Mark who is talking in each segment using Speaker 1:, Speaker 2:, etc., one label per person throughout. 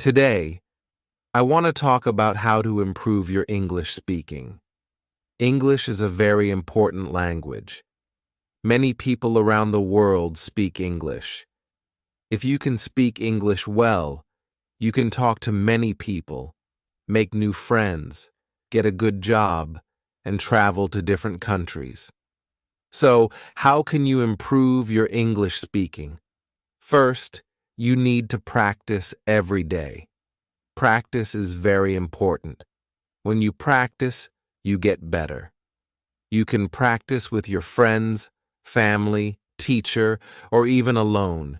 Speaker 1: Today, I want to talk about how to improve your English speaking. English is a very important language. Many people around the world speak English. If you can speak English well, you can talk to many people, make new friends, get a good job, and travel to different countries. So, how can you improve your English speaking? First, you need to practice every day. Practice is very important. When you practice, you get better. You can practice with your friends, family, teacher, or even alone.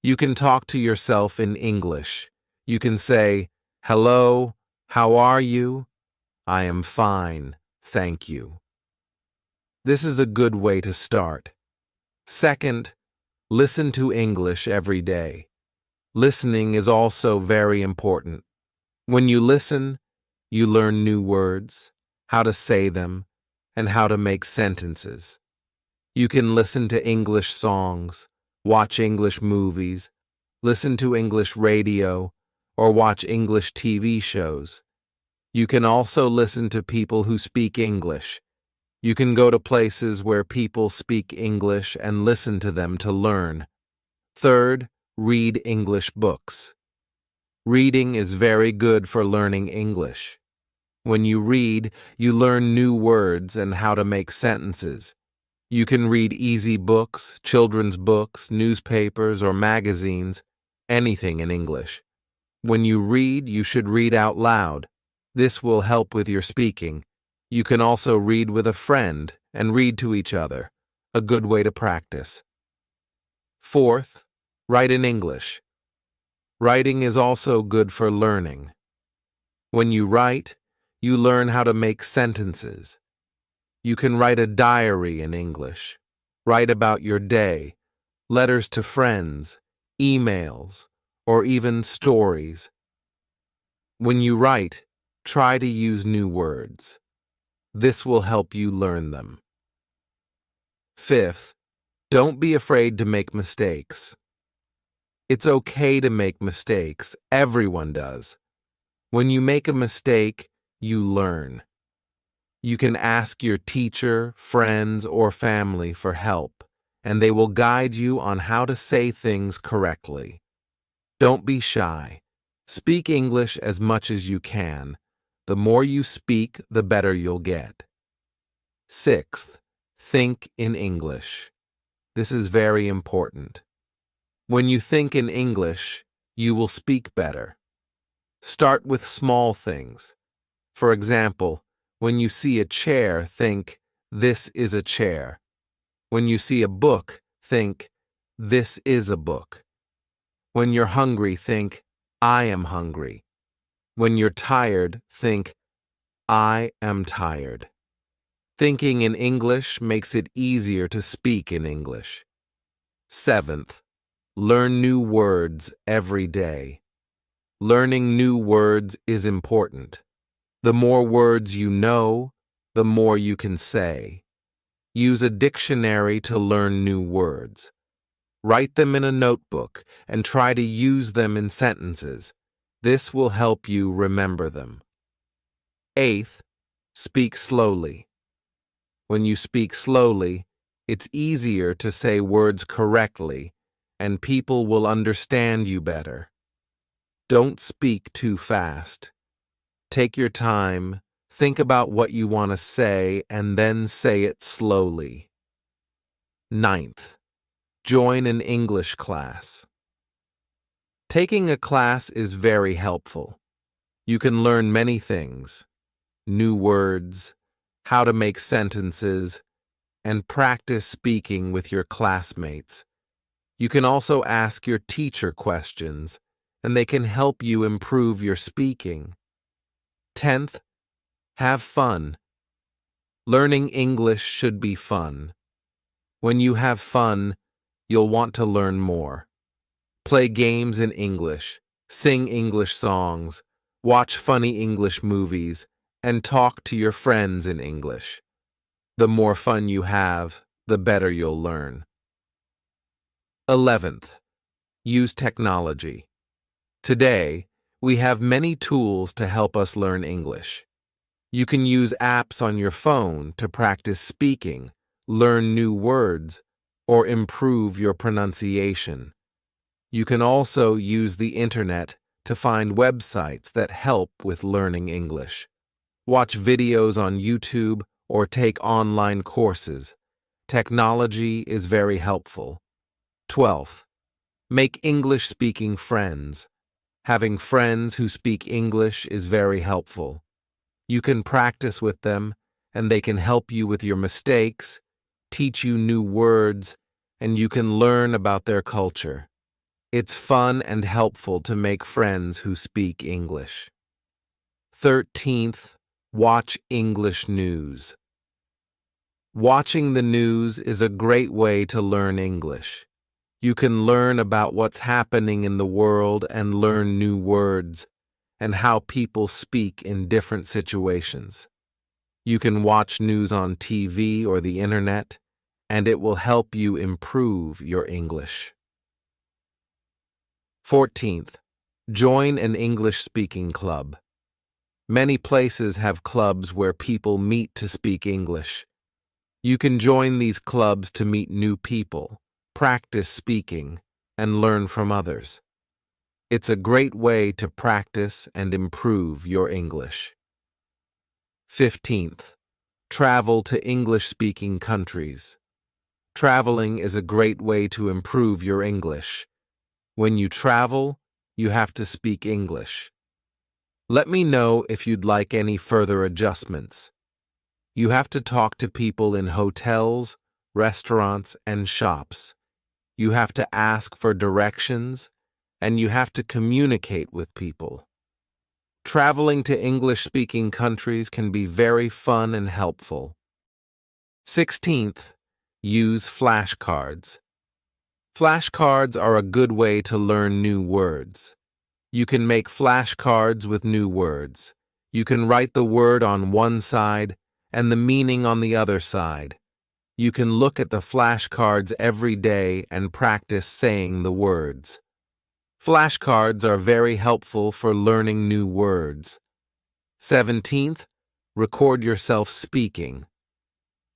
Speaker 1: You can talk to yourself in English. You can say, "Hello, how are you? I am fine, thank you." This is a good way to start. Second, listen to English every day. Listening is also very important. When you listen, you learn new words, how to say them, and how to make sentences. You can listen to English songs, watch English movies, listen to English radio, or watch English TV shows. You can also listen to people who speak English. You can go to places where people speak English and listen to them to learn. Third, read English books. Reading is very good for learning English. When you read, you learn new words and how to make sentences. You can read easy books, children's books, newspapers, or magazines, anything in English. When you read, you should read out loud. This will help with your speaking. You can also read with a friend and read to each other, a good way to practice. Fourth, write in English. Writing is also good for learning. When you write, you learn how to make sentences. You can write a diary in English. Write about your day, letters to friends, emails, or even stories. When you write, try to use new words. This will help you learn them. Fifth, don't be afraid to make mistakes. It's okay to make mistakes. Everyone does. When you make a mistake, you learn. You can ask your teacher, friends, or family for help, and they will guide you on how to say things correctly. Don't be shy. Speak English as much as you can. The more you speak, the better you'll get. Sixth, think in English. This is very important. When you think in English, you will speak better. Start with small things. For example, when you see a chair, think, "This is a chair." When you see a book, think, "This is a book." When you're hungry, think, "I am hungry." When you're tired, think, "I am tired." Thinking in English makes it easier to speak in English. Seventh, learn new words every day. Learning new words is important. The more words you know, the more you can say. Use a dictionary to learn new words. Write them in a notebook and try to use them in sentences. This will help you remember them. Eighth, speak slowly. When you speak slowly, it's easier to say words correctly, and people will understand you better. Don't speak too fast. Take your time, think about what you want to say, and then say it slowly. Ninth, join an English class. Taking a class is very helpful. You can learn many things: new words, how to make sentences, and practice speaking with your classmates. You can also ask your teacher questions, and they can help you improve your speaking. 10th, have fun. Learning English should be fun. When you have fun, you'll want to learn more. Play games in English, sing English songs, watch funny English movies, and talk to your friends in English. The more fun you have, the better you'll learn. 11th, use technology. Today, We have many tools to help us learn English. You can use apps on your phone to practice speaking, learn new words, or improve your pronunciation. You can also use the internet to find websites that help with learning English. Watch videos on YouTube or take online courses. Technology is very helpful. 12th, make English-speaking friends. Having friends who speak English is very helpful. You can practice with them, and they can help you with your mistakes, teach you new words, and you can learn about their culture. It's fun and helpful to make friends who speak English. 13th, watch English news. Watching the news is a great way to learn English. You can learn about what's happening in the world and learn new words and how people speak in different situations. You can watch news on TV or the internet, and it will help you improve your English. 14th, join an English-speaking club. Many places have clubs where people meet to speak English. You can join these clubs to meet new people, practice speaking, and learn from others. It's a great way to practice and improve your English. 15th, travel to English-speaking countries. Traveling is a great way to improve your English. When you travel, you have to speak English. Let me know if you'd like any further adjustments. You have to talk to people in hotels, restaurants, and shops. You have to ask for directions, and you have to communicate with people. Traveling to English-speaking countries can be very fun and helpful. 16th, use flashcards. Flashcards are a good way to learn new words. You can make flashcards with new words. You can write the word on one side and the meaning on the other side. You can look at the flashcards every day and practice saying the words. Flashcards are very helpful for learning new words. 17th, record yourself speaking.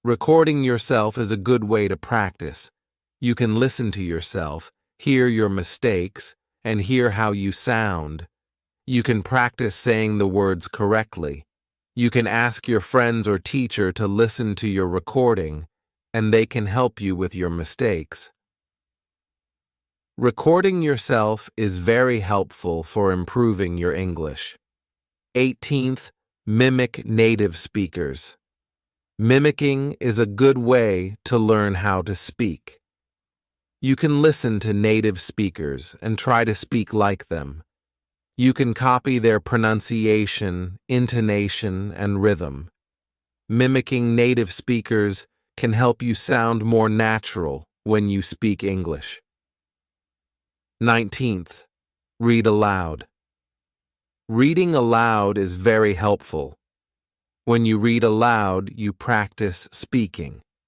Speaker 1: Recording yourself is a good way to practice. You can listen to yourself, hear your mistakes, and hear how you sound. You can practice saying the words correctly. You can ask your friends or teacher to listen to your recording, and they can help you with your mistakes. Recording yourself is very helpful for improving your English. 18th, mimic native speakers. Mimicking is a good way to learn how to speak. You can listen to native speakers and try to speak like them. You can copy their pronunciation, intonation, and rhythm. Mimicking native speakers can help you sound more natural when you speak English. 19th, read aloud. Reading aloud is very helpful. When you read aloud, you practice speaking.